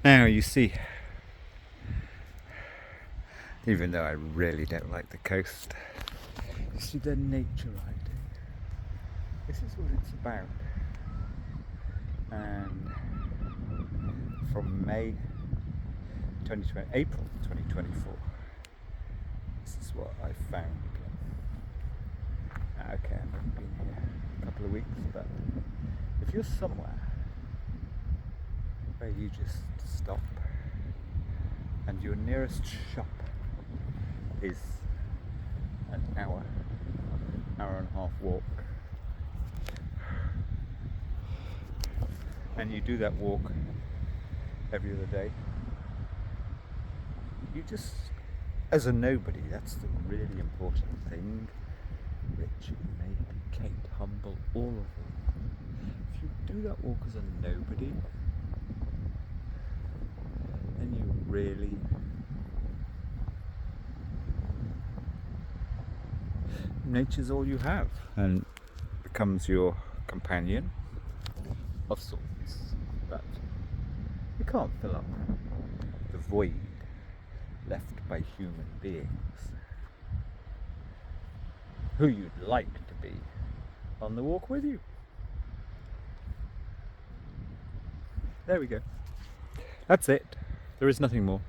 Now you see, even though I really don't like the coast, you see the nature I do. This is what it's about. And from May 2020, April 2024, this is what I found. Okay, I've only been here a couple of weeks, but if you're somewhere where you just stop and your nearest shop is an hour and a half walk, and you do that walk every other day, you just, as a nobody, that's the really important thing. Richard, maybe Kate, Humble, all of them. If you do that walk as a nobody, then you really nature's all you have and becomes your companion of sorts, but you can't fill up the void left by human beings who you'd like to be on the walk with you. There we go. That's it. There is nothing more.